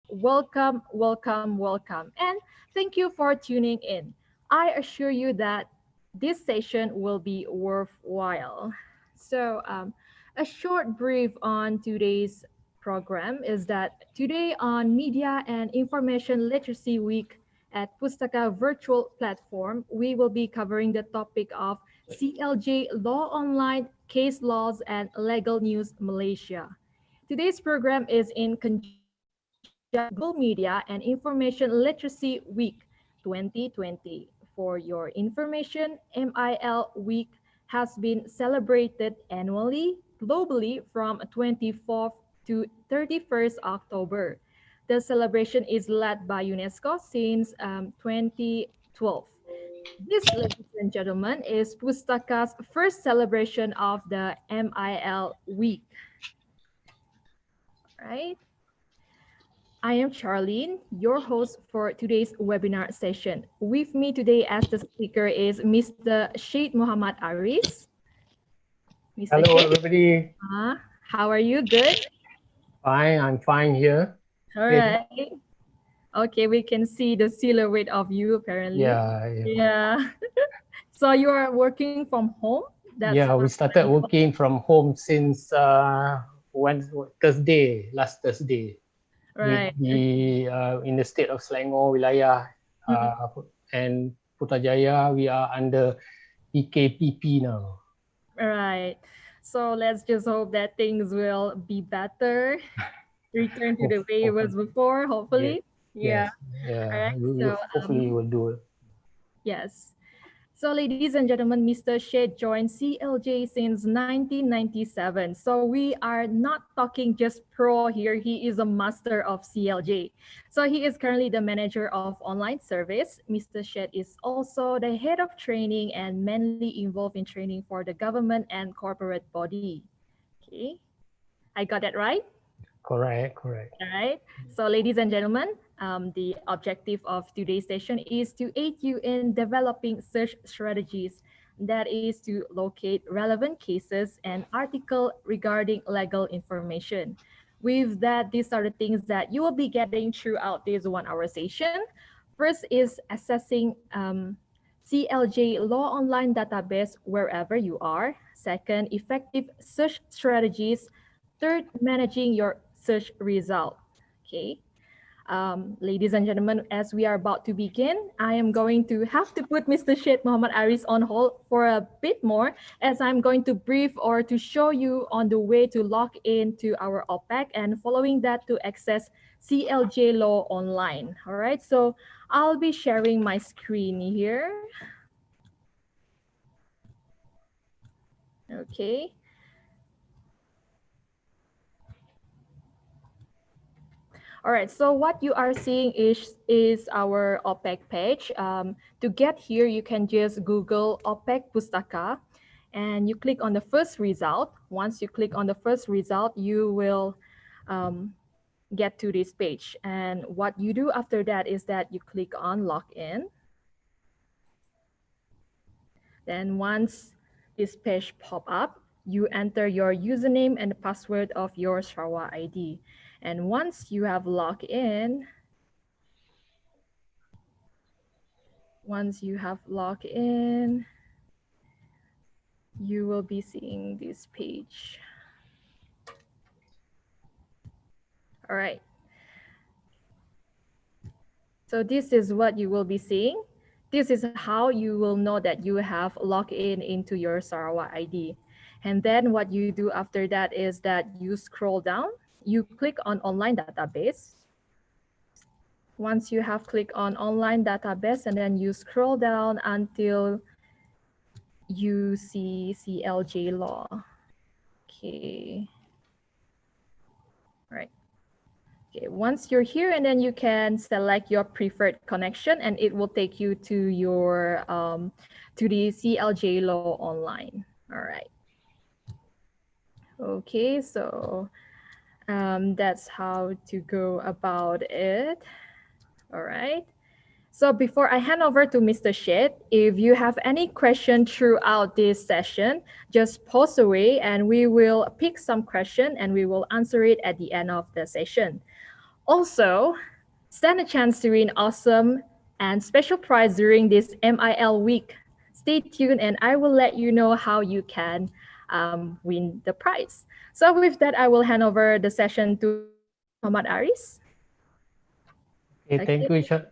Welcome, welcome, welcome. And thank you for tuning in. I assure you that this session will be worthwhile. A short brief on today's program is that today on Media and Information Literacy Week at Pustaka virtual platform, we will be covering the topic of CLJ Law Online, Case Laws, and Legal News Malaysia. Today's program is in conjunction with Global Media and Information Literacy Week 2020. For your information, MIL Week has been celebrated annually globally from 24th to 31st October. The celebration is led by UNESCO since 2012. This, ladies and gentlemen, is Pustaka's first celebration of the MIL Week, right? I am Charlene, your host for today's webinar session. With me today as the speaker is Mr. Sheikh Muhammad Aris. Mr. Hello, Sheikh, everybody. how are you? Good? Fine, I'm fine here. All Okay. right. Okay, we can see the silhouette of you apparently. Yeah. Yeah. So you are working from home? That's Yeah, we started working from home since last Thursday, with right. the in the state of Selangor wilayah Mhm. and Putrajaya. We are under PKPP now. All right. So let's just hope that things will be better, return to the way it was Hopefully, before, yes, hopefully. Yeah. yes, All yeah. right. So Hopefully we will do it. yes. So, ladies and gentlemen, Mr. Shed joined CLJ since 1997. So, we are not talking just pro here. He is a master of CLJ. So, he is currently the manager of online service. Mr. Shed is also the head of training and mainly involved in training for the government and corporate body. Okay, I got that right? Correct, correct. All right. So, ladies and gentlemen, the objective of today's session is to aid you in developing search strategies. That is to locate relevant cases and article regarding legal information. With that, these are the things that you will be getting throughout this 1 hour session. First is assessing CLJ Law Online database wherever you are. Second, effective search strategies. Third, managing your search result. Okay. Ladies and gentlemen, as we are about to begin, I am going to have to put Mr. Sheikh Muhammad Aris on hold for a bit more as I'm going to brief or to show you on the way to log in to our OPEC and following that to access CLJ Law Online. All right, so I'll be sharing my screen here. Okay. All right, so what you are seeing is our OPEC page. To get here, you can just Google OPEC Pustaka and you click on the first result. Once you click on the first result, you will um, get to this page. And what you do after that is that you click on login. Then once this page pop up, you enter your username and the password of your Sarawak ID. And once you have logged in, once you have logged in, you will be seeing this page. All right. So this is what you will be seeing. This is how you will know that you have logged in into your Sarawak ID. And then what you do after that is that you scroll down, you click on online database. Once you have clicked on online database and then you scroll down until you see CLJ law. Okay. All right. Okay, once you're here and then you can select your preferred connection and it will take you to your to the CLJ law online. All right. Okay, so that's how to go about it. All right. So before I hand over to Mr. Shed, if you have any question throughout this session, just pause away and we will pick some question and we will answer it at the end of the session. Also, stand a chance to win awesome and special prize during this MIL week. Stay tuned and I will let you know how you can win the prize. So with that, I will hand over the session to Muhammad Aris. Okay, Okay.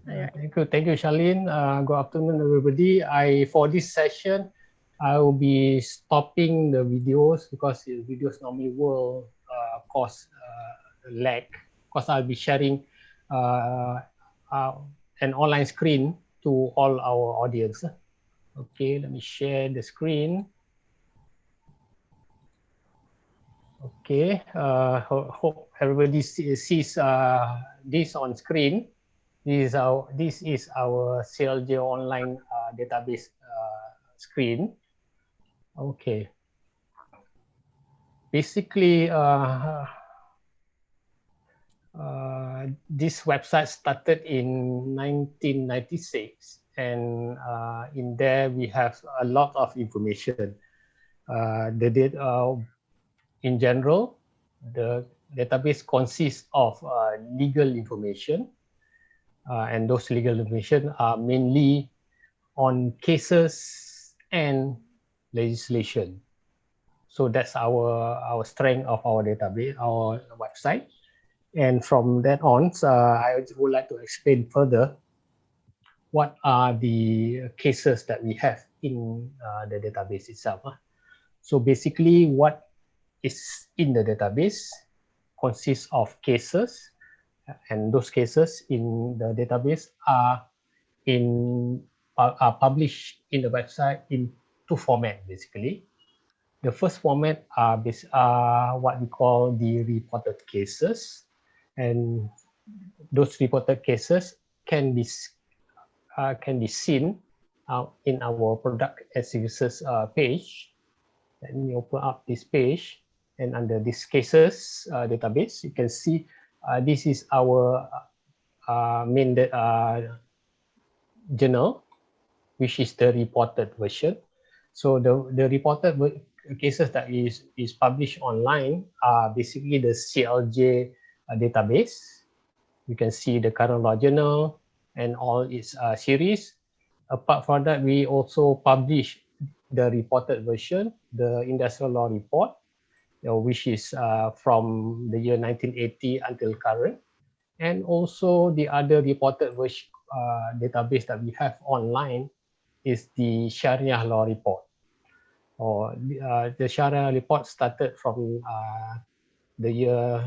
All right. thank you, Charlene. Good afternoon, everybody. For this session, I will be stopping the videos because the videos normally will cause lag. Because I'll be sharing uh, uh, an online screen to all our audience. Okay, let me share the screen. Okay, hope everybody sees this on screen. This is our CLJ online database screen. Okay, basically, this website started in 1996, and in there we have a lot of information. In general, the database consists of legal information, and those legal information are mainly on cases and legislation. So that's our strength of our database, our website. And from that on, I would like to explain further what are the cases that we have in the database itself. So basically, what is in the database consists of cases, and those cases in the database are published in the website in two formats basically. The first format are what we call the reported cases, and those reported cases can be seen in our product and services page. Let me open up this page, and under this cases database, you can see this is our main journal, which is the reported version. So the reported cases that is published online are basically the CLJ database. You can see the current law journal and all its series. Apart from that, we also publish the reported version, the industrial law report, which is from the year 1980 until current. And also the other reported version database that we have online is the Sharia law report. Or the Sharia report started from the year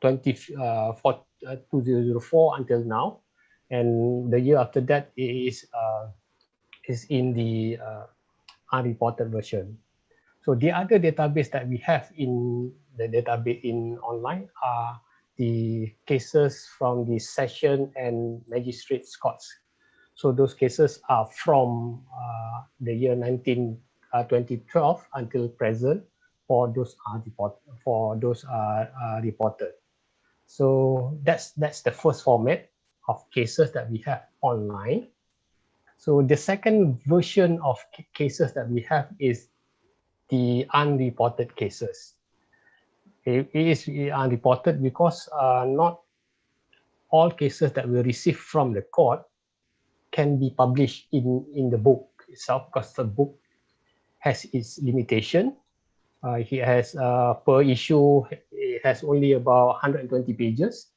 2004 until now, and the year after that is in the unreported version. So the other database that we have in the database in online are the cases from the session and magistrate courts. So those cases are from the year 2012 until present for those reported. So that's the first format of cases that we have online. So the second version of cases that we have is the unreported cases. It is unreported because not all cases that we receive from the court can be published in the book itself, because the book has its limitation. It has per issue, it has only about 120 pages.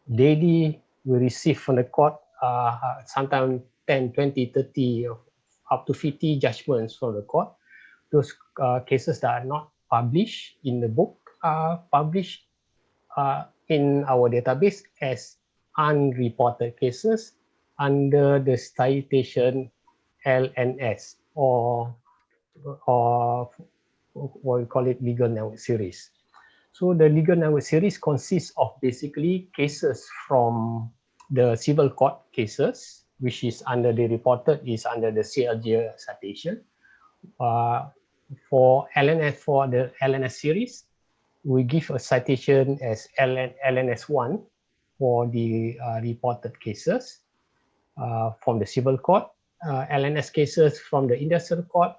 Daily, we receive from the court sometimes 10, 20, 30, up to 50 judgments from the court. Those cases that are not published in the book are published in our database as unreported cases under the citation LNS, or what we call it legal network series. So the legal network series consists of basically cases from the civil court cases, which is under the reported is under the CLJ citation. For the LNS series, we give a citation as LNS1 for the reported cases from the civil court. LNS cases from the industrial court,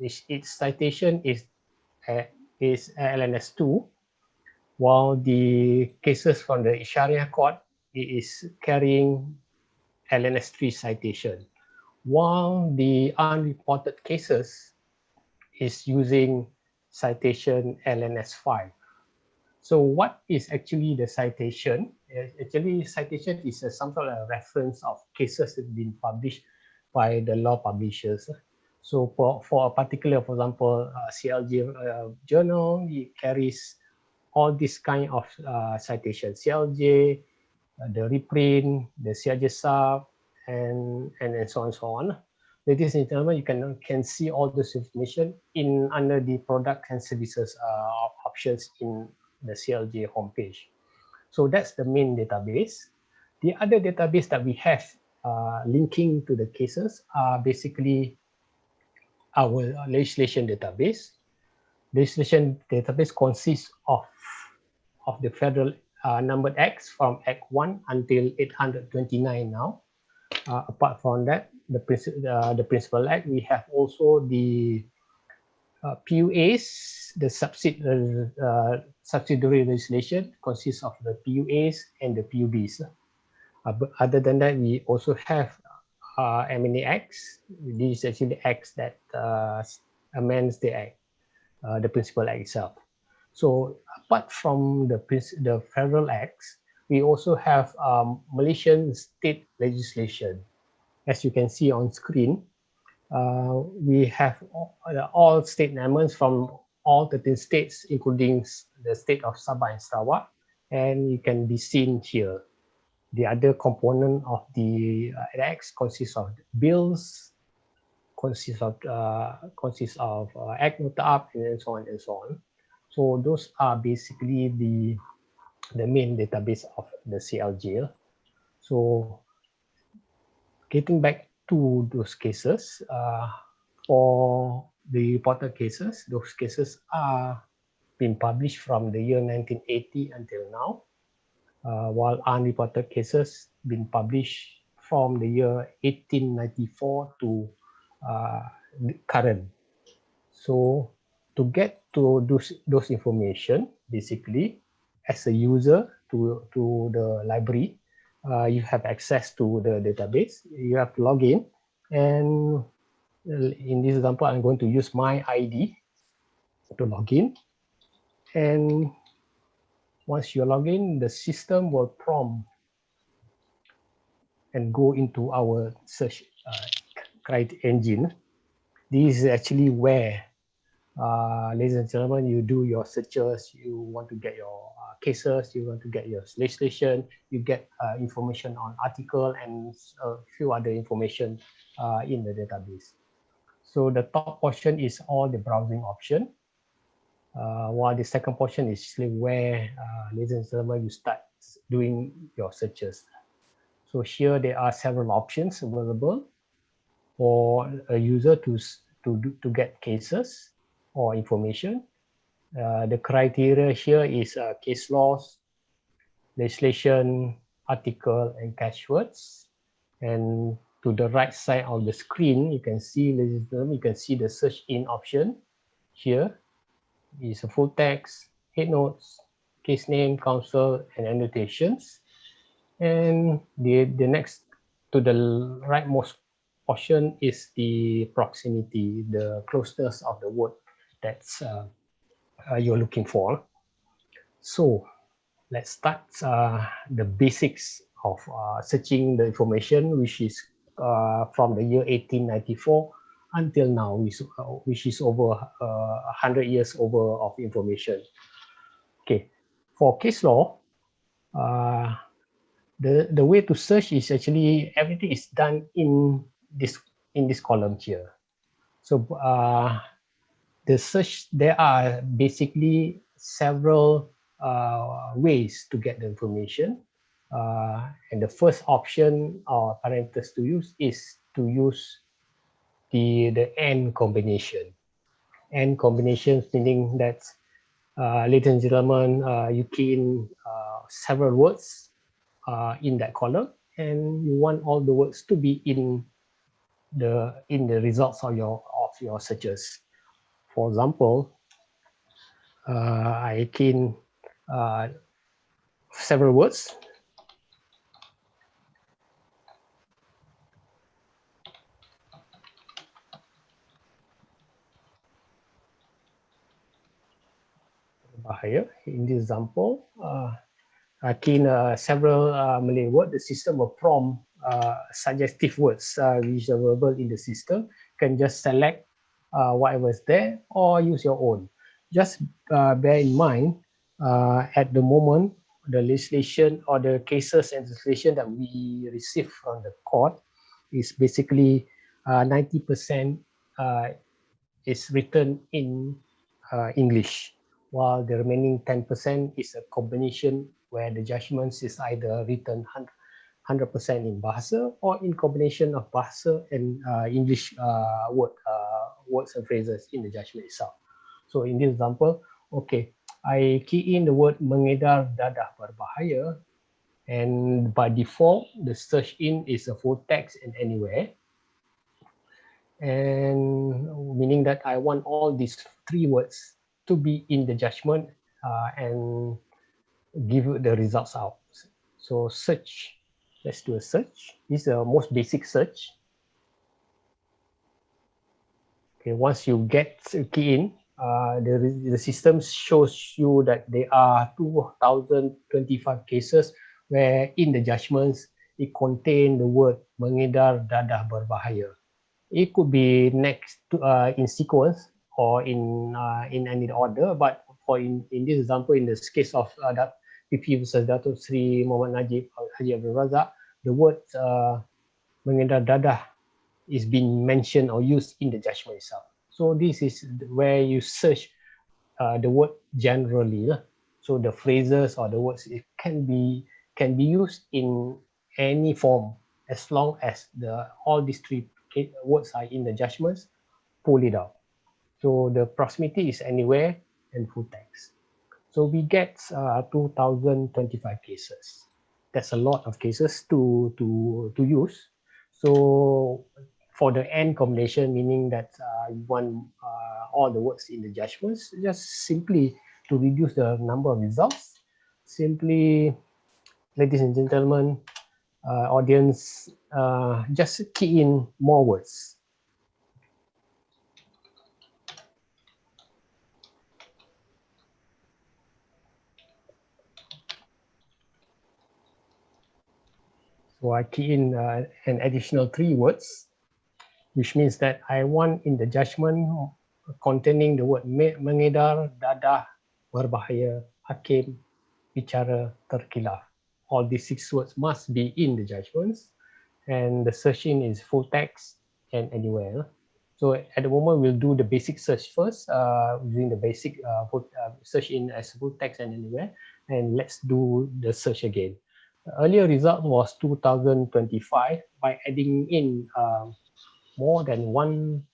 its citation is LNS2. while the cases from the Sharia court is carrying LNS3 citation, while the unreported cases is using citation LNS5. So what is actually the citation? Actually, citation is some sort of reference of cases that have been published by the law publishers. So for a particular, for example, CLJ journal, it carries all this kind of citation. CLJ, the reprint, the CLJ sub, and so on and so on. Ladies and gentlemen, you can see all this information in under the product and services options in the CLJ homepage. So that's the main database. The other database that we have linking to the cases are basically our legislation database. Legislation database consists of the federal numbered acts from Act 1 until 829 now. Apart from that, the Principal Act, we have also the PUAs, the subsidiary legislation consists of the PUAs and the PUBs. But other than that, we also have M&A acts. These actually acts that amends the act, the Principal Act itself. So apart from the federal acts, we also have Malaysian state legislation. As you can see on screen, we have all state amendments from all 13 states, including the state of Sabah and Sarawak, and you can be seen here. The other component of the acts consists of bills, consists of act nota up, and so on and so on. So those are basically the main database of the CLJ. So getting back to those cases, for the reported cases, those cases are been published from the year 1980 until now, while unreported cases been published from the year 1894 to current. So to get to those information, basically, as a user to the library, you have access to the database. You have to log in, and in this example, I'm going to use my ID to log in. And once you log in, the system will prompt and go into our search engine. This is actually where, ladies and gentlemen, you do your searches, you want to get your cases, you want to get your legislation, you get information on article and a few other information in the database. So the top portion is all the browsing option, while the second portion is actually where, ladies and gentlemen, you start doing your searches. So here there are several options available for a user to get cases or information. The criteria here is case laws, legislation, article, and catchwords. And to the right side of the screen, you can see the search in option. Here is a full text, head notes, case name, counsel, and annotations. And the next to the rightmost portion is the proximity, the closeness of the word that's you're looking for. So let's start the basics of searching the information, which is from the year 1894 until now, which is over 100 years over of information. Okay, for case law, the way to search is actually everything is done in this column here. So the search, there are basically several ways to get the information. And the first option or parameters to use is to use the AND combination. AND combinations meaning that, ladies and gentlemen, you key in several words in that column, and you want all the words to be in the results of your searches. For example, I key in several words. Bahaya. In this example, key in several Malay words, the system will prompt suggestive words which are available in the system. You can just select whatever is there or use your own. Just bear in mind, at the moment, the legislation or the cases and legislation that we receive from the court is basically 90% is written in English, while the remaining 10% is a combination where the judgments is either written 100% in Bahasa or in combination of Bahasa and English words and phrases in the judgment itself. So in this example, okay, I key in the word mengedar dadah berbahaya, and by default, the search in is a full text and anywhere. And meaning that I want all these three words to be in the judgment and give the results out. So search, let's do a search. This is the most basic search. Okay, once you get key in, the system shows you that there are 2025 cases where in the judgments it contain the word mengedar dadah berbahaya. It could be next to, in sequence or in any order, but for in this example, in this case of PP versus Datuk Sri Muhammad Najib Haji Abdul Razak, the word mengedar dadah is being mentioned or used in the judgment itself. So this is where you search the word generally. So the phrases or the words, it can be used in any form as long as all these three words are in the judgments, pull it out. So the proximity is anywhere and full text. So we get 2025 cases. That's a lot of cases to use. So for the end combination, meaning that you want all the words in the judgments, just simply to reduce the number of results, simply, ladies and gentlemen, audience, just key in more words. So I key in an additional 3 words, which means that I want in the judgment containing the word mengedar, dadah, berbahaya, hakim, bicara, terkilaf. All these 6 words must be in the judgments, and the searching is full text and anywhere. So at the moment, we'll do the basic search first, using the basic search in as full text and anywhere, and let's do the search again. The earlier result was 2025. By adding in more than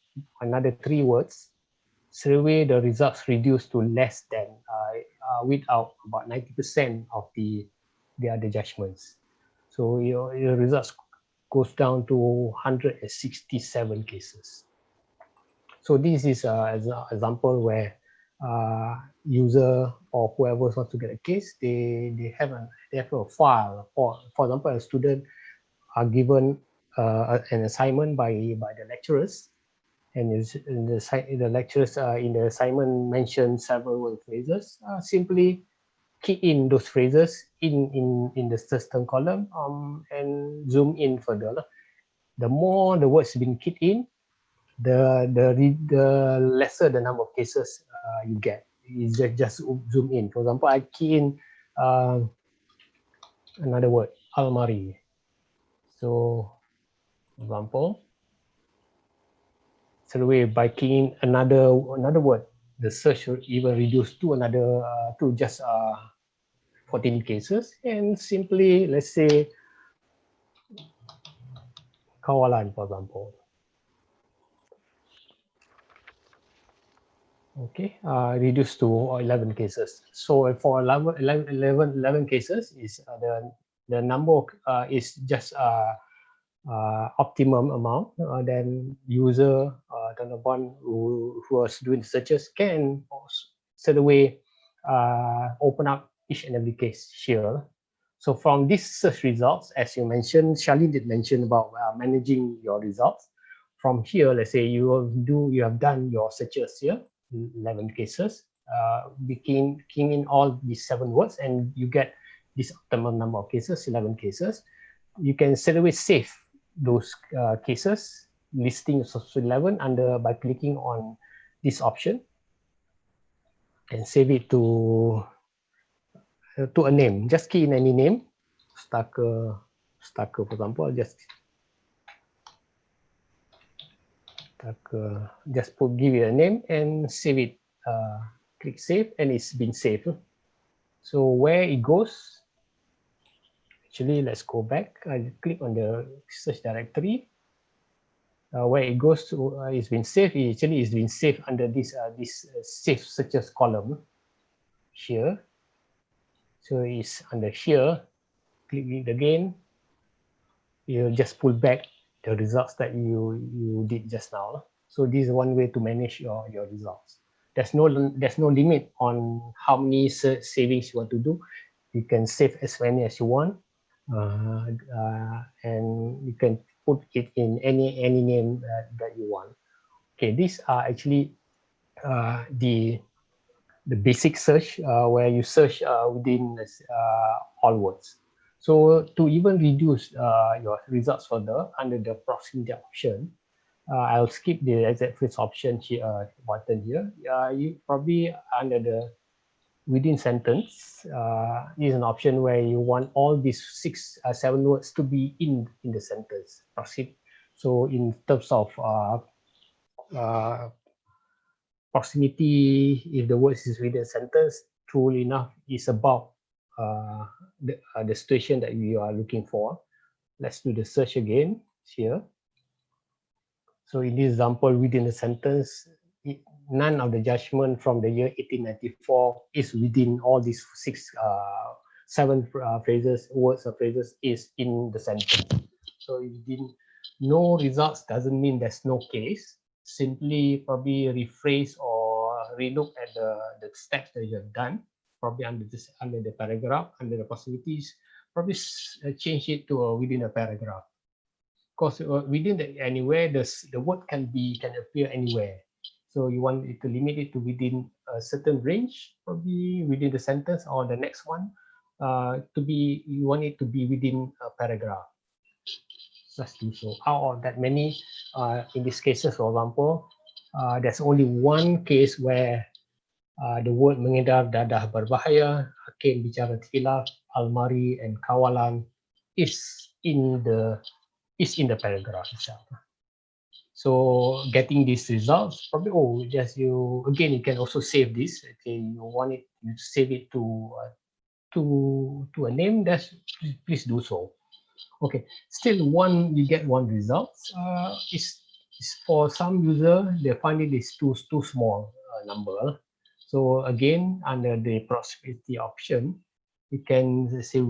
another 3 words, straight away the results reduced to less than without about 90% of the other judgments. So your results goes down to 167 cases. So this is an example where user or whoever wants to get a case, they have a file. For example, a student are given an assignment by the lecturers, and the lecturers in the assignment mentioned several word phrases. Simply key in those phrases in the system column and zoom in further. The more the words being keyed in, the lesser the number of cases you get. You just zoom in. For example, I key in another word, almari. So, for example, straight away by keying another word, the search will even reduce to another to just 14 cases, and simply let's say kawalan, for example. Okay, reduced to 11 cases. So for 11 cases is the number is just optimum amount. Then user, the one who was doing searches can straight away open up each and every case here. So from these search results, as you mentioned, Charlene did mention about managing your results. From here, let's say you have done your searches here, 11 cases, keying in all these 7 words, and you get this optimal number of cases, 11 cases. You can straight away save those cases, listing of 11 by clicking on this option and save it to a name. Just key in any name, Pustaka, for example. Just give it a name and save it. Click save, and it's been saved. So where it goes, actually, let's go back. I click on the search directory. Where it goes to, it's been saved. It's been saved under this save searches column here. So it's under here. Click it again. You just pull back the results that you did just now. So this is one way to manage your results. There's no limit on how many savings you want to do. You can save as many as you want, and you can put it in any name that you want. Okay, these are actually the basic search where you search within all words. So to even reduce your results further, under the proximity option, I'll skip the exact phrase option here, button here. You probably under the within sentence, is an option where you want all these 7 words to be in the sentence. So in terms of proximity, if the words is within a sentence, truly enough, is about the situation that you are looking for. Let's do the search again here. So in this example, within the sentence, none of the judgment from the year 1894 is within all these 7 words or phrases is in the sentence. So if you didn't, no results doesn't mean there's no case. Simply probably rephrase or relook at the steps that you have done, probably under the paragraph, under the possibilities, probably change it to within a paragraph. Because within anywhere, the word can appear anywhere. So you want it to limit it to within a certain range, probably within the sentence or the next one. You want it to be within a paragraph. Let's do so. Out of that many, in these cases, for example, there's only one case where the word mengedar dadah berbahaya, hakim bicara khilaf, almari, and kawalan is in the paragraph itself. So getting these results, probably you can also save this. Okay, you want it, you save it to a name. Please do so. Okay, still you get one result. Is for some user, they find it is too small number. So again, under the proximity option, you can say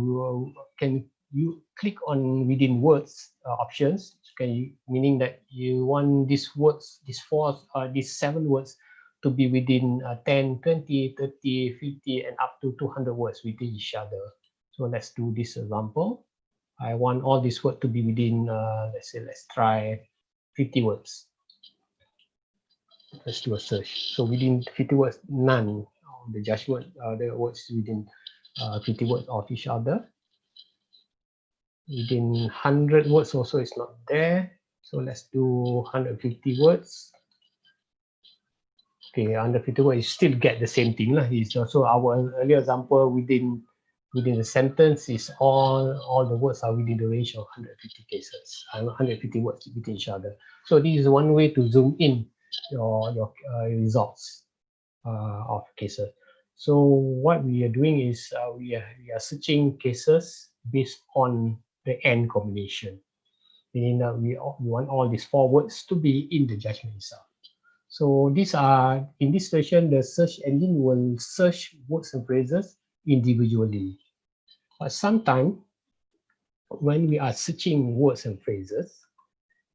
can you click on within words options. Meaning that you want these words, these 7 words to be within 10, 20, 30, 50, and up to 200 words within each other. So let's do this example. I want all these words to be within, let's try 50 words. Let's do a search. So within 50 words, none of the judgment, the words within 50 words of each other. Within 100 words also is not there. So let's do 150 words. Okay, under 50 words, you still get the same thing. It's also our earlier example within the sentence is all the words are within the range of 150 cases, 150 words within each other. So this is one way to zoom in your results of cases. So what we are doing is we are searching cases based on the N combination, meaning that we want all these 4 words to be in the judgment itself. So in this situation, the search engine will search words and phrases individually. But sometimes when we are searching words and phrases,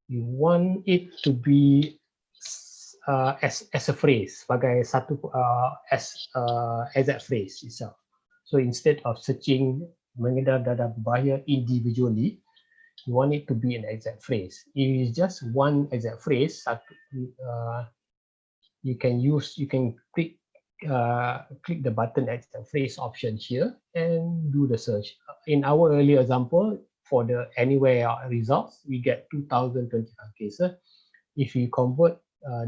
we want it to be as a phrase, sebagai satu as that phrase itself. So instead of searching mengedar dada berbahaya individually, you want it to be an exact phrase. If it's just one exact phrase, you can click the button exact phrase option here and do the search. In our earlier example, for the anywhere results, we get 2025 cases. If you convert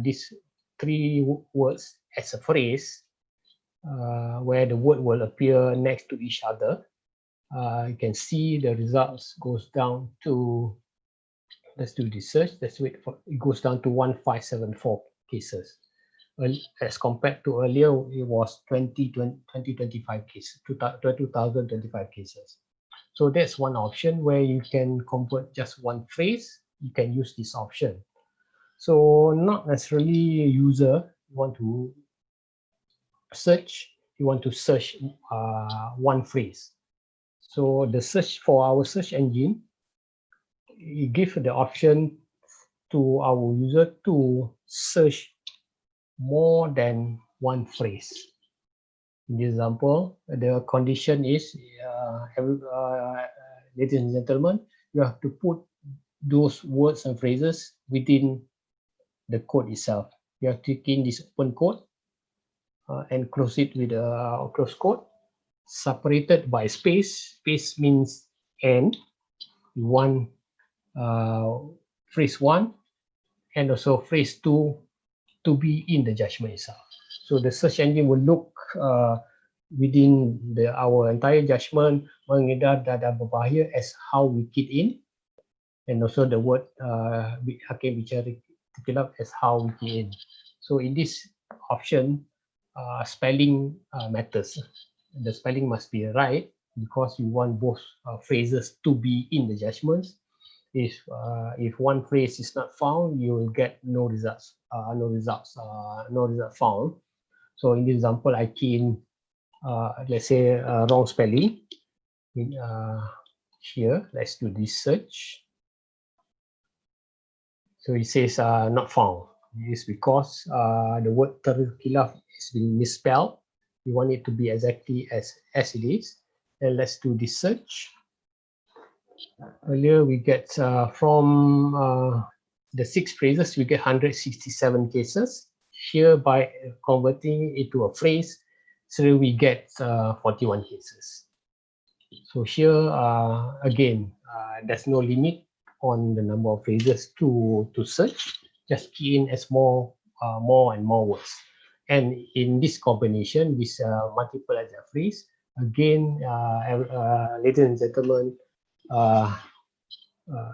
these three words as a phrase, where the word will appear next to each other, you can see the results goes down to, let's do the search, let's wait for, it goes down to 1574 cases. As compared to earlier, it was 2025 cases, 2025 cases. So that's one option where you can convert just one phrase, you can use this option. So not necessarily a user want to search, you want to search one phrase. So the search for our search engine, you give the option to our user to search more than one phrase. In this example, the condition is, ladies and gentlemen, you have to put those words and phrases within the code itself. You have to key in this open code and close it with a close code, separated by space. Space means and one phrase one, and also phrase two to be in the judgment itself. So the search engine will look within our entire judgment, mengedar dada berbahaya as how we keyed in, and also the word hakim bicara terkilap as how we key in. So in this option, spelling matters. The spelling must be right because you want both phrases to be in the judgments. If one phrase is not found, you will get no results, no result found. So in this example, I key in, let's say, wrong spelling. Here, let's do this search. So it says not found. It's because the word terkilaf has been misspelled. You want it to be exactly as it is. And let's do this search. Earlier we get from the 6 phrases, we get 167 cases. Here, by converting it to a phrase, so we get 41 cases. So here, again, there's no limit on the number of phrases to search. Just key in as more and more words. And in this combination, this multiple as a phrase, again, ladies and gentlemen,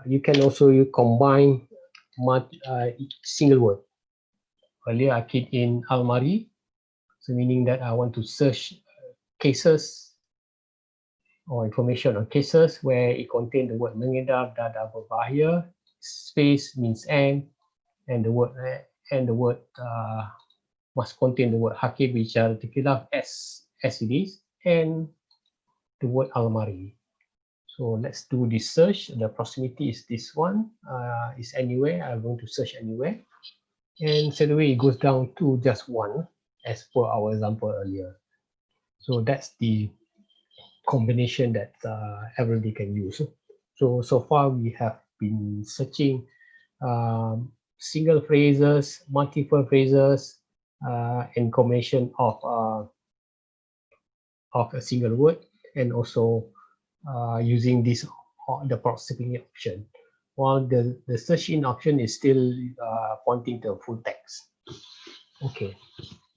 you can also combine single word. Earlier, I keyed in almari, so meaning that I want to search cases or information on cases where it contains the word mengedar dada berbahaya, space means and the word must contain the word hakim bicara terkilaf as it is, and the word almari. So let's do this search. The proximity is this one, is anywhere. I'm going to search anywhere. And straight away it goes down to just one as per our example earlier. So that's the combination that everybody can use. So far we have been searching single phrases, multiple phrases, and combination of a single word, and also using this the proximity option, while the search in option is still pointing to full text. Okay,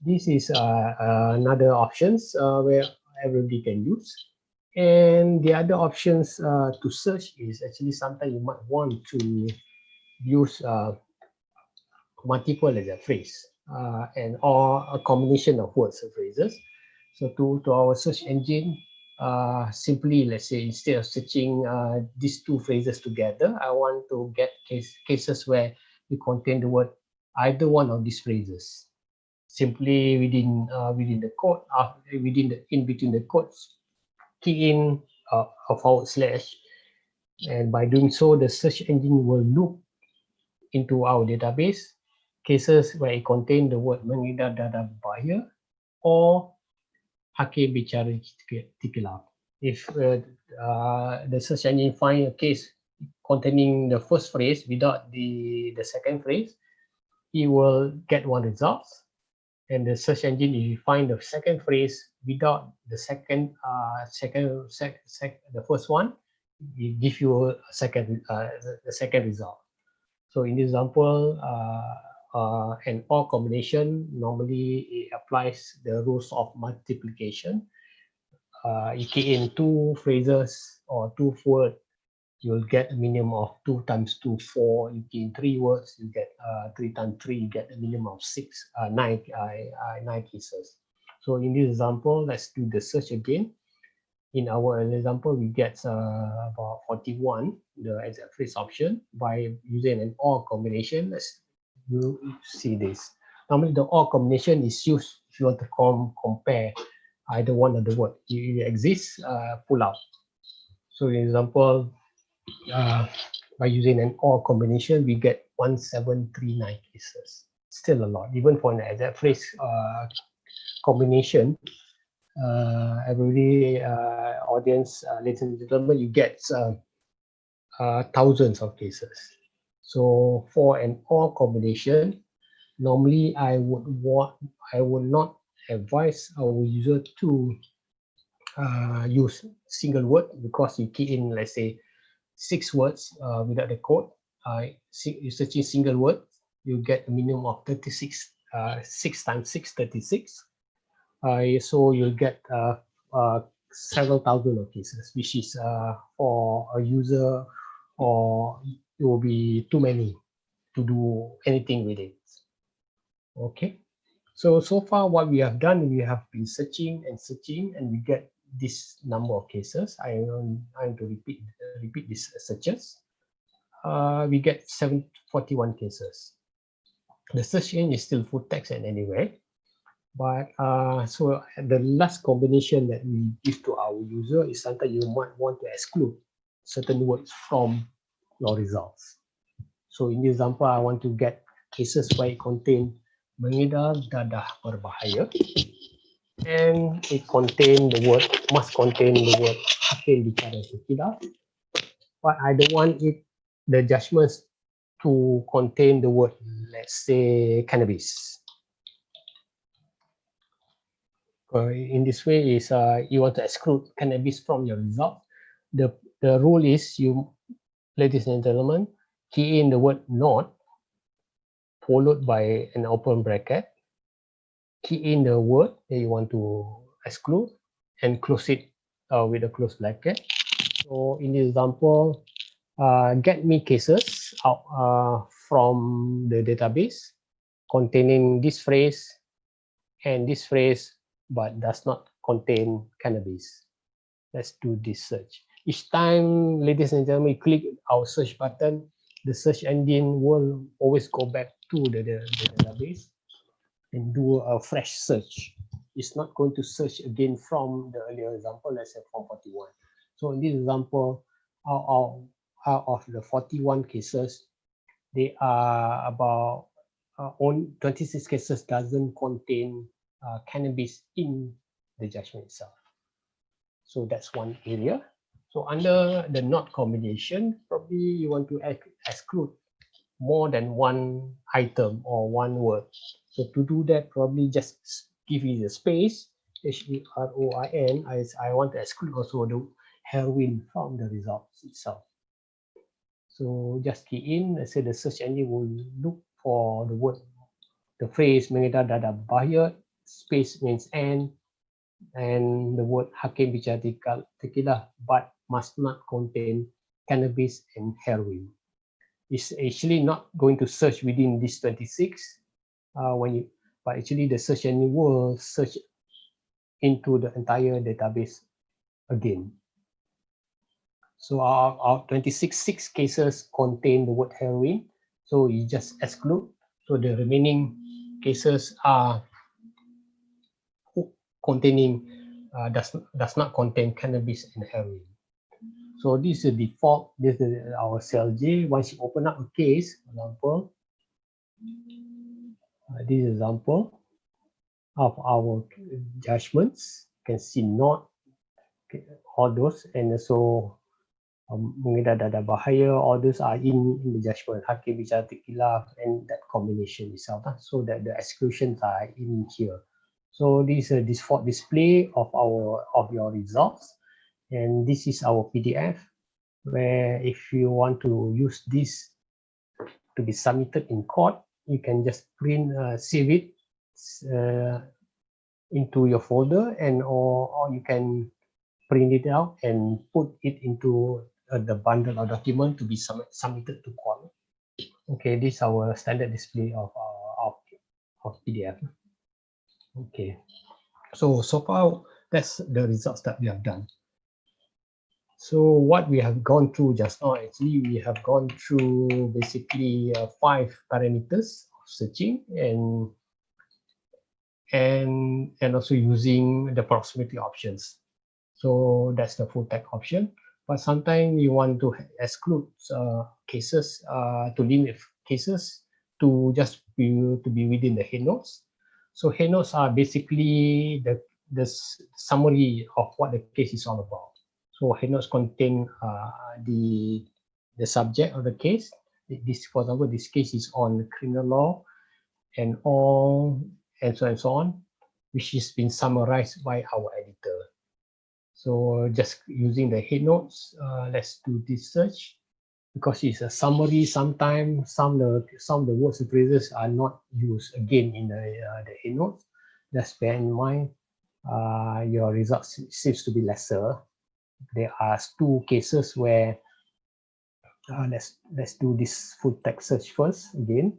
this is another options where everybody can use. And the other options to search is actually sometimes you might want to use multiple as a phrase and or a combination of words and phrases. So to our search engine, simply, let's say, instead of searching these two phrases together, I want to get cases where you contain the word either one of these phrases. Simply within the code, in between the codes, key in a forward slash, and by doing so, the search engine will look into our database cases where it contain the word mengedar dada berbahaya or Hakim bicara tequila. If the search engine find a case containing the first phrase without the second phrase, it will get one result. And the search engine, if you find the second phrase without the the first one, it give you a second the second result. So in this example, an OR combination, normally it applies the rules of multiplication. You key in two phrases or two words, you'll get a minimum of 2 times 2, 4. You key in 3 words, you get 3 times 3, you get a minimum of 9 cases. So in this example, let's do the search again. In our example, we get about 41, the exact phrase option, by using an OR combination. Let's you see this. Normally, the OR combination is used if you want to compare either one of the word. If it exists, pull out. So, in example, by using an OR combination, we get 1739 cases. Still a lot, even for an exact phrase combination. Every audience, ladies and gentlemen, you get thousands of cases. So for an OR combination, normally I would not advise our user to use single word, because you key in, let's say, 6 words without the code. You searching single word, you get a minimum of 36. 6 times 6, 36. So you'll get several thousand of cases, which is for a user, or it will be too many to do anything with it. Okay, so far what we have done, we have been searching and searching, and we get this number of cases. I'm to repeat these searches. We get 741 cases. The search engine is still full text and anywhere. But so the last combination that we give to our user is sometimes you might want to exclude certain words from your results. So in this example, I want to get cases where it contain mengedar dadah berbahaya, and it must contain the word hakim bicara tequila. But I don't want the judgments to contain the word, let's say, cannabis. In this way is you want to exclude cannabis from your result. The rule is, you, ladies and gentlemen, key in the word not followed by an open bracket, key in the word that you want to exclude, and close it with a closed bracket. So in this example, get me cases out from the database containing this phrase and this phrase, but does not contain cannabis. Let's do this search. Each time, ladies and gentlemen, you click our search button, the search engine will always go back to the database and do a fresh search. It's not going to search again from the earlier example, let's say from 41. So in this example, out of the 41 cases, they are about on 26 cases doesn't contain cannabis in the judgment itself. So that's one area. So under the not combination, probably you want to exclude more than one item or one word. So to do that, probably just give it a space, heroin. I want to exclude also the heroin from the results itself. So just key in, let's say the search engine will look for the word, the phrase mengedar dadah berbahaya, space means and the word hakim bicara tequila, but must not contain cannabis and heroin. It's actually not going to search within this 26 but actually the search engine will search into the entire database again. So our 26 cases contain the word heroin, so you just exclude. So the remaining cases are containing does not contain cannabis and heroin. So this is the default. This is our CLJ. Once you open up a case, for example, this example of our judgments, can see not all those, and also mengedar dadah bahaya, all those are in the judgment, hakim bicara terkilaf, and that combination itself, so that the exclusions are in here. So this is a default display of your results, and this is our PDF, where if you want to use this to be submitted in court, you can just print, save it into your folder, and or you can print it out and put it into the bundle of document to be submitted to court. Okay, this is our standard display of PDF. Okay, so far that's the results that we have done. So what we have gone through just now, actually we have gone through basically 5 parameters of searching, and also using the proximity options. So that's the full text option. But sometimes you want to exclude cases, to limit cases to just be within the headnotes. So headnotes are basically the summary of what the case is all about. So headnotes contain the subject of the case. This, for example, this case is on criminal law and all, and so on, which has been summarized by our editor. So just using the head notes, let's do this search. Because it's a summary, sometimes some of the words and phrases are not used again in the head notes. Just bear in mind, your results seems to be lesser. There are 2 cases where, let's do this full text search first again.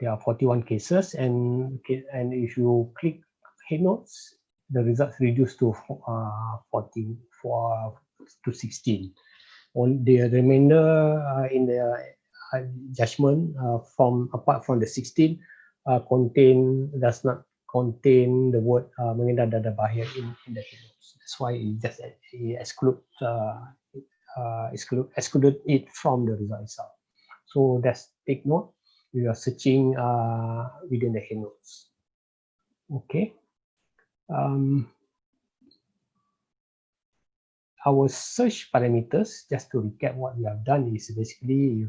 There are 41 cases, and if you click head notes, the results reduced to 14 to 16. On the remainder in the judgment, from apart from the 16, does not contain the word mengedar dadah bahaya in the head notes. That's why it just excluded it from the result itself. So that's take note. We are searching within the head notes. Okay. Our search parameters, just to recap what we have done, is basically,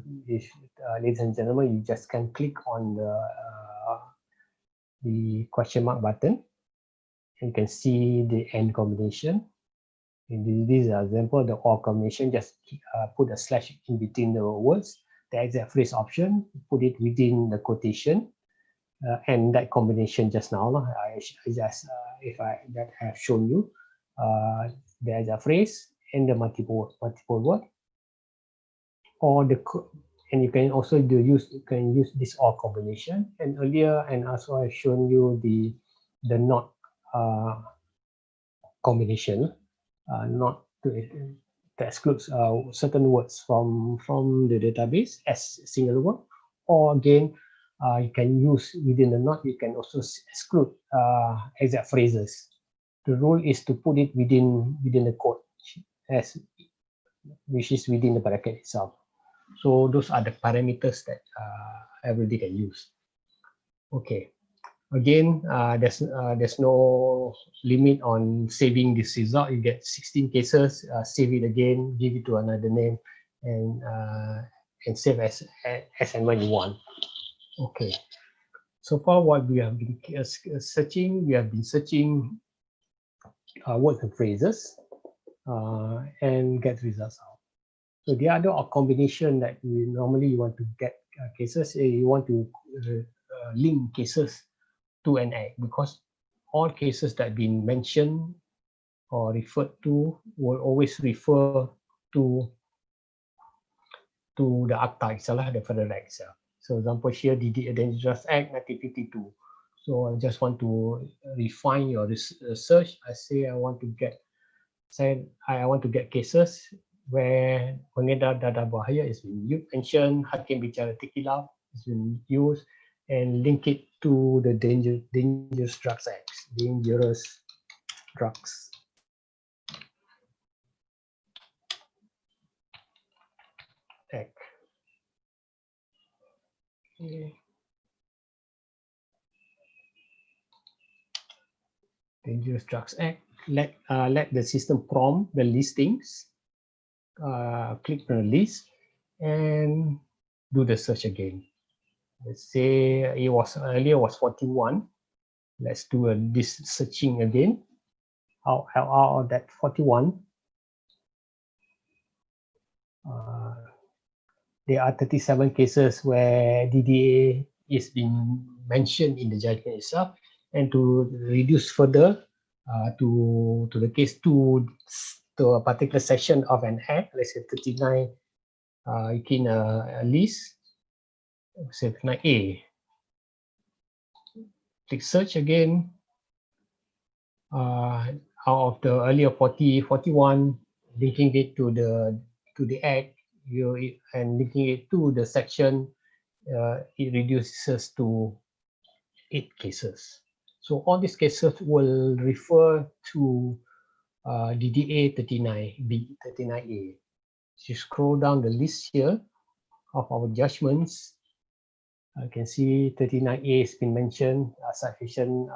ladies and gentlemen, you just can click on the question mark button, and you can see the end combination. In this example, the or combination, just put a slash in between the words. The exact phrase option, put it within the quotation, and that combination just now, I just that I have shown you, the exact phrase and the multiple word, or and you can also use this or combination. And earlier, and also I've shown you the not combination, not to exclude certain words from the database as single word, or again, you can use within the not, you can also exclude exact phrases. The rule is to put it within the quote, which is within the bracket itself. So those are the parameters that everybody can use. Okay. Again, there's no limit on saving this result. You get 16 cases, save it again, give it to another name, and save as and when you want. Okay. So far, what we have been searching, words and phrases, and get results out. So the other combination that you want to get cases, you want to link cases to an act, because all cases that have been mentioned or referred to will always refer to the Akta itself, the Federal Act itself. So example here, the Dangerous Act 1952. So I just want to refine your research. I say I want to get cases where pengedar dadah bahaya is being mentioned, hakim bicara terkilaf is being used, and link it to the Dangerous Drugs Act. Dangerous Drugs Act. Okay. Dangerous Drugs Act. Let the system prompt the listings. Click on the list and do the search again. Let's say it was earlier was 41. Let's do this searching again. Out of that 41, there are 37 cases where DDA is being mentioned in the judgment itself, and to reduce further to the case to a particular section of an act, let's say 39, you can a list, say 39A. Click search again. Out of the earlier 41, linking it to the act, and linking it to the section, it reduces to 8 cases. So all these cases will refer to DDA 39B, 39A. If you scroll down the list here of our judgments, you can see 39A has been mentioned, subsection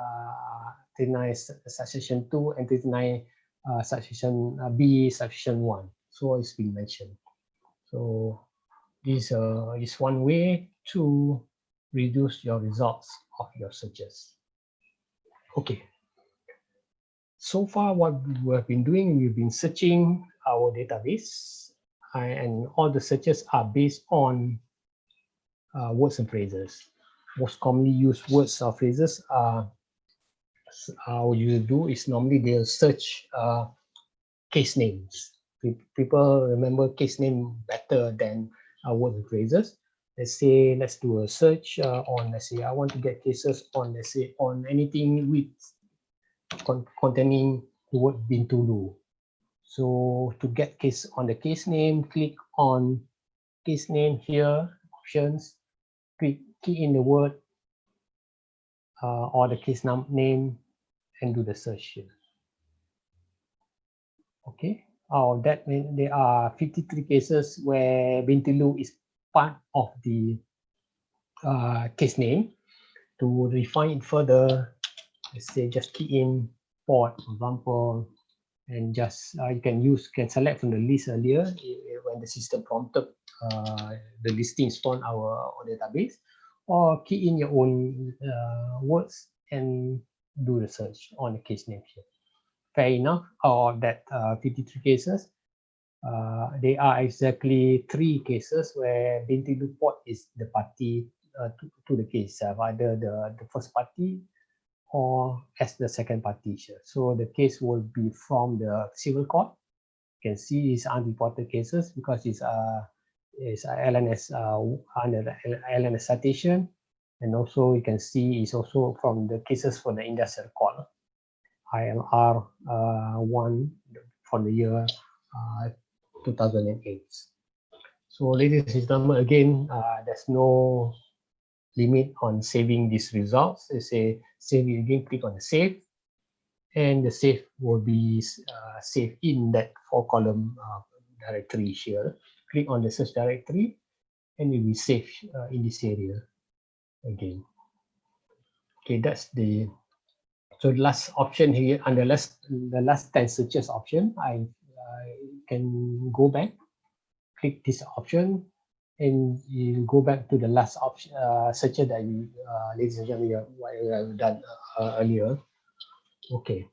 39 subsection 2 and 39 subsection B subsection 1. So it's been mentioned. So this is one way to reduce your results of your searches. Okay. So far, what we have been doing, we've been searching our database, and all the searches are based on words and phrases. Most commonly used words or phrases are, what you do is normally they'll search case names. People remember case name better than words and phrases. Let's say, let's do a search on, let's say, I want to get cases on, let's say, on anything with containing the word Bintulu. So to get case on the case name, click on case name here, options, key in the word or the case name and do the search here. Okay. That means there are 53 cases where Bintulu is part of the case name. To refine it further, let's say just key in port, for example, and just you can select from the list earlier when the system prompted the listings from our database, or key in your own words and do the search on the case name here. Fair enough. Out of that 53 cases, there are exactly 3 cases where Bintulu port is the party to the case, either the first party or as the second party here. So the case will be from the civil court. You can see it's unreported cases because it's LNS under the LNS citation, and also you can see it's also from the cases for the industrial court, ILR 1 from the year 2008. So ladies and gentlemen, again, there's no limit on saving these results. They say save it again, click on the save, and the save will be saved in that 4-column directory here. Click on the search directory and it will be saved in this area again. Okay, that's the last option here. Under the last 10 searches option, I can go back, click this option, and you go back to the last option searcher that you, ladies and gentlemen, what we have done earlier. Okay,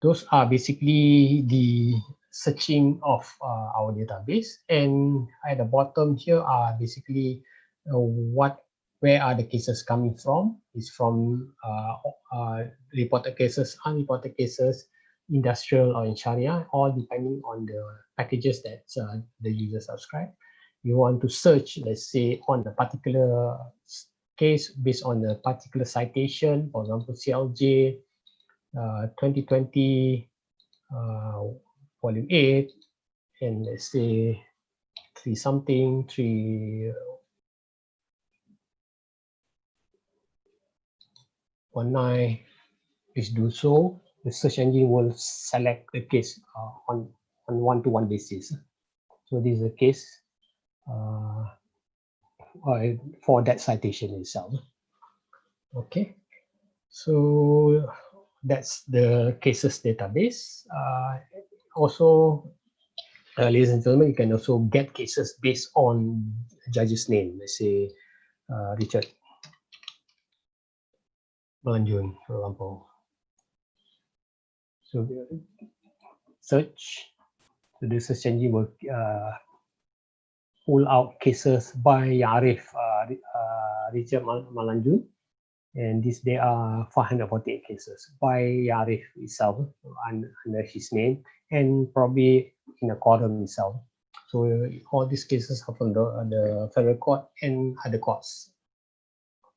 those are basically the searching of our database, and at the bottom here are basically where are the cases coming from. It's from reported cases, unreported cases, industrial or in Sharia, all depending on the packages that the user subscribe. You want to search, let's say, on a particular case based on the particular citation, for example, CLJ 2020 volume 8, and let's say 3 19, please do so. The search engine will select the case on one-to-one basis. So this is a case for that citation itself. Okay, so that's the cases database. Also, ladies and gentlemen, you can also get cases based on judge's name. Let's say Richard Melanjun, for example. So search. So the search engine will pull out cases by Arif Richard Melanjun, and there are 548 cases by Arif itself under his name, and probably in a quorum itself. So all these cases are from the federal court and other courts.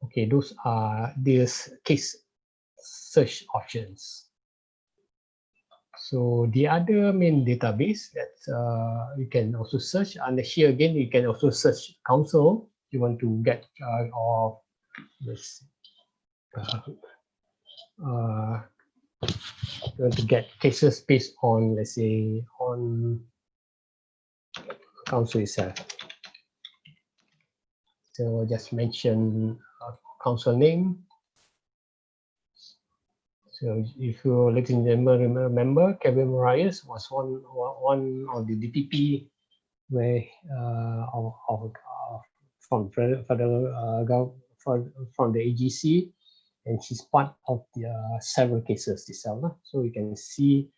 Okay, those are these case search options. So the other main database that you can also search, and here again you can also search counsel. You want to get or this you want to get cases based on, let's say, on counsel itself. So just mention counsel name. So if you, ladies and gentlemen, remember, Kevin Marias was one of the DPP where from federal from the AGC, and she's part of the several cases itself. So you can see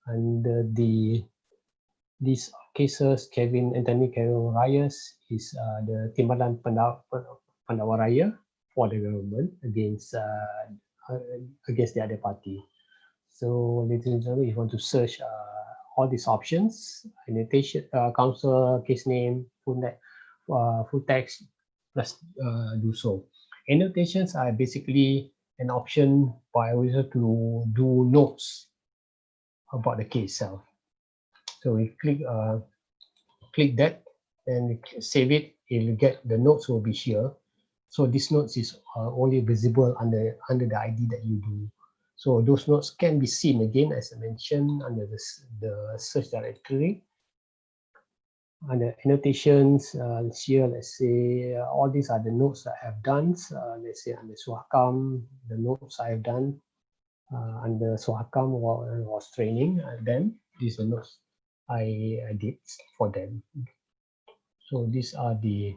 under these cases, Anthony Kevin Marias is the Timbalan Pendawa Raya for the government against the other party. So, ladies and gentlemen, if you want to search all these options, annotation, counsel, case name, full text, let's do so. Annotations are basically an option by a user to do notes about the case itself. So we click that and save it. You'll get the notes will be here. So this notes is only visible under the ID that you do. So those notes can be seen again, as I mentioned, under the search directory. Under annotations, here, let's say, all these are the notes that I have done. Let's say under Suhakam, the notes I have done under Suhakam was training, and then these are notes I did for them. So these are the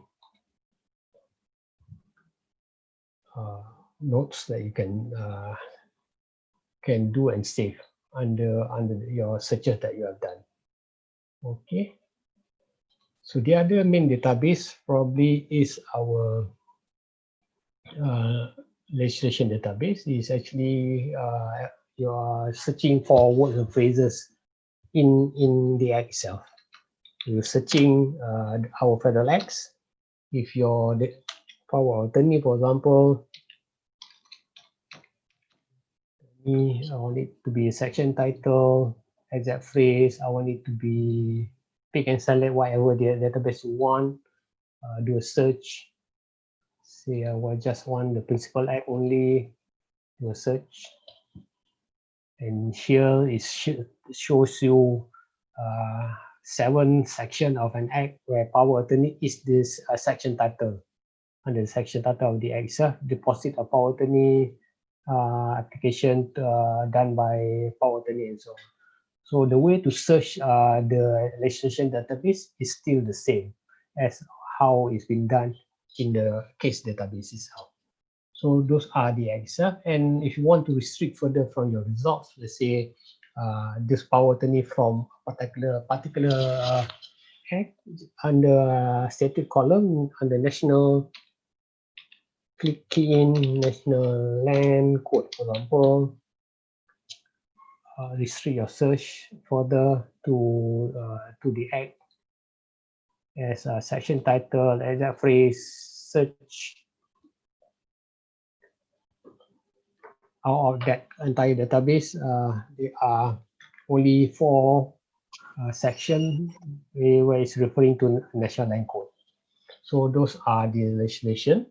notes that you can do and save under your searches that you have done. Okay. So the other main database probably is our legislation database. Is actually you are searching for words and phrases in the act itself. You're searching our federal acts. If you're the power attorney, for example, I want it to be a section title, exact phrase. I want it to be pick and select whatever the database you want. Do a search. Say I will just want the principal act only. Do a search. And here it shows you 7 section of an act where power attorney is this section title. Under the section title of the act itself, deposit of power attorney, application done by power attorney, and so on. So the way to search the legislation database is still the same as how it's been done in the case database itself. So those are the acts. And if you want to restrict further from your results, let's say this power attorney from particular act under stated column under national, click in national land code, for example. Restrict your search further to the act as a section title, exact phrase, search. Out of that entire database, there are only 4 sections where it's referring to national land code. So those are the legislation.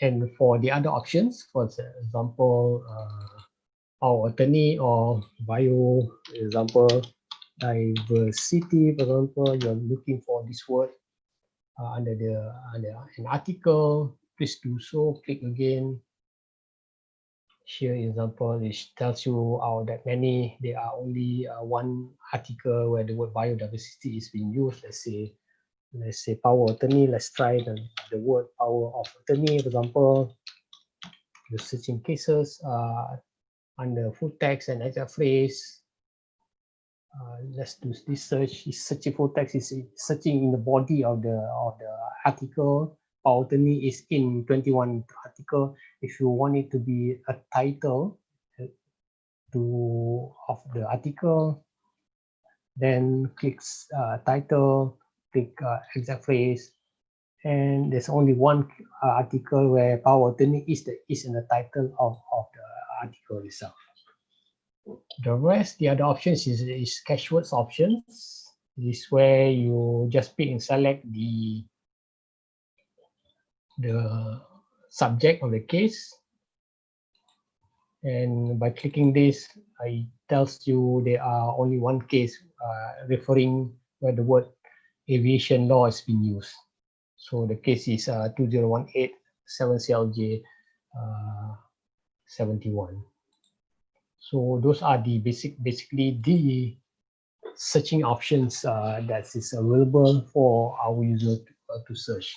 And for the other options, for example, our attorney or bio, example, diversity, for example, you're looking for this word under an article, please do so, click again. Here example, it tells you that there are only one article where the word biodiversity is being used. Let's say power of attorney. Let's try the word power of attorney, for example. You're searching cases under full text and exact phrase. Let's do this search. Is searching full text is searching in the body of the article. Power of attorney is in 21 article. If you want it to be a title of the article, then click title, click exact phrase, and there's only one article where power of attorney is in the title of the article itself. The rest, the other options is catchwords options. This is where you just pick and select the subject of the case, and by clicking this, it tells you there are only one case referring where the word aviation law is being used. So the case is 2018 7 CLJ 71. So those are the basically the searching options that is available for our user to search.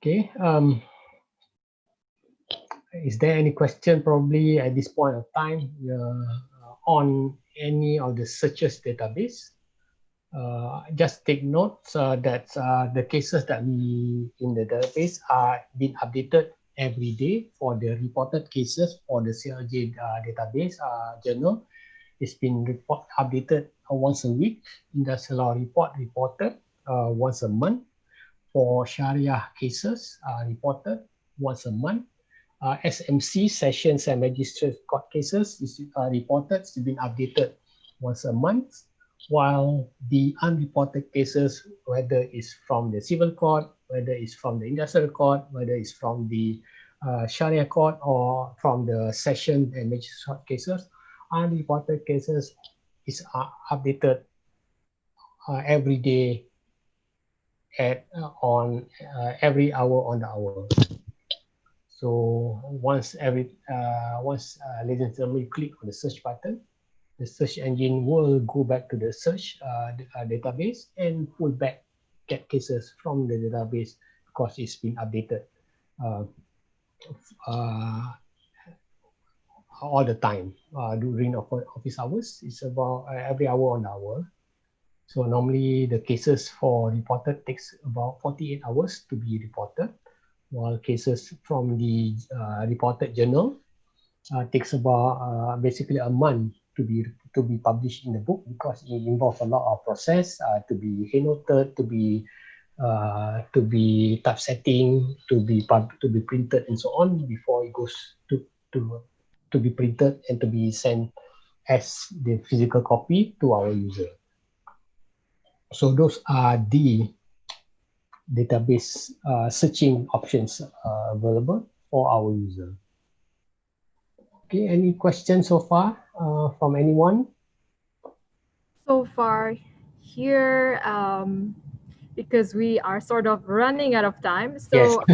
Okay. Is there any question probably at this point of time on any of the searches database? Just take note that the cases that we in the database are being updated every day. For the reported cases for the CLJ database journal, it's been updated once a week. Industrial law report reported once a month. For Sharia cases reported once a month. SMC sessions and magistrate court cases is reported, it's been updated once a month, while the unreported cases, whether it's from the civil court, whether it's from the industrial court, whether it's from the Sharia court or from the session and magistrate cases, unreported cases is updated every day on every hour on the hour. So once ladies and gentlemen, you click on the search button, the search engine will go back to the search database and pull back get cases from the database because it's been updated all the time during office hours. It's about every hour on hour. So normally the cases for reported takes about 48 hours to be reported, while cases from the reported journal takes about basically a month to be published in the book because it involves a lot of process to be noted, to be typesetting, to be printed and so on before it goes to be printed and to be sent as the physical copy to our user. So those are the database searching options available for our user. Okay, any questions so far from anyone? So far here, because we are sort of running out of time. Yes. So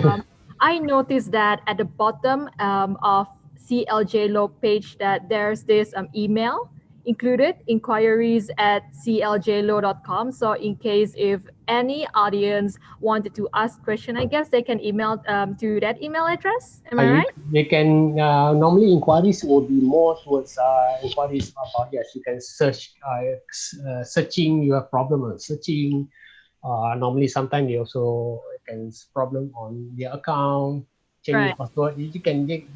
I noticed that at the bottom of CLJ Law page that there's this email included, inquiries@cljlaw.com. So in case if any audience wanted to ask question, I guess they can email to that email address. Am I right? They can normally inquiries will be more towards inquiries about you can search searching your problem or searching. Normally sometimes they also can problem on their account, changing password. You can they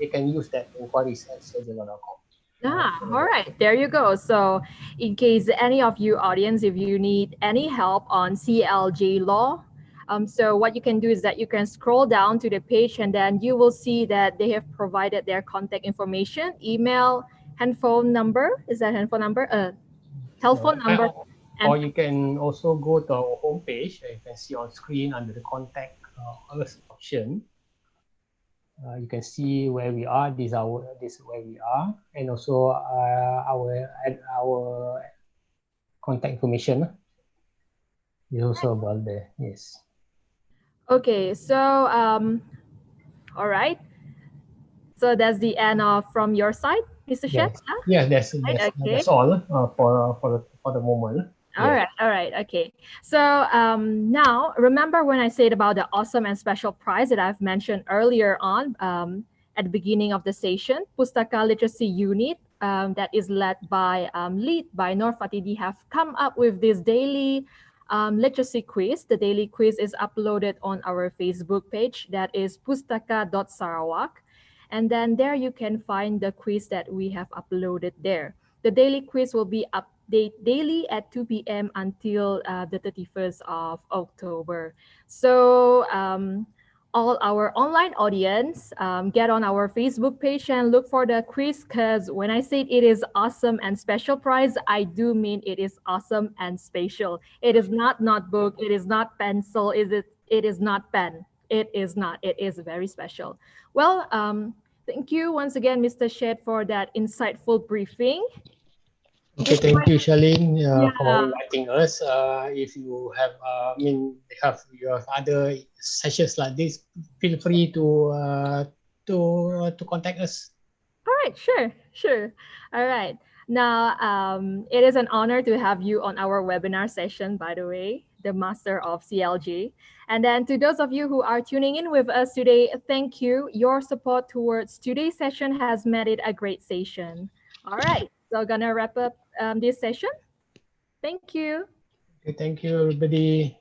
can use that inquiries at cljlaw.com. All right, there you go. So, in case any of you audience, if you need any help on CLJ law, so what you can do is that you can scroll down to the page and then you will see that they have provided their contact information, email, handphone number. Is that handphone number? Telephone number. Or you can also go to our homepage. You can see on screen under the contact us option. You can see where we are. This is where we are, and also our contact information is also about there. Yes. Okay, so all right. So that's the end of from your side, Mr. Shet? Yes. Yes, Right, okay. that's all for the moment. Yes. All right, okay. So now, remember when I said about the awesome and special prize that I've mentioned earlier on at the beginning of the session, Pustaka Literacy Unit that is lead by Nur Fatidi have come up with this daily literacy quiz. The daily quiz is uploaded on our Facebook page, that is pustaka.sarawak. And then there you can find the quiz that we have uploaded there. The daily quiz will be update daily at 2 p.m. until the 31st of October. So all our online audience, get on our Facebook page and look for the quiz, because when I say it is awesome and special prize, I do mean it is awesome and special. It is not notebook, it is not pencil, it is not pen. It is not. It is very special. Well, thank you once again, Mr. Shed, for that insightful briefing. Okay, This thank you, might, Charlene, for yeah. inviting us. If you have, have your other sessions like this, feel free to contact us. All right, sure, sure. All right. Now, it is an honor to have you on our webinar session, by the way, the master of CLJ. And then to those of you who are tuning in with us today, thank you. Your support towards today's session has made it a great session. All right, so gonna wrap up this session. Thank you. Okay, thank you, everybody.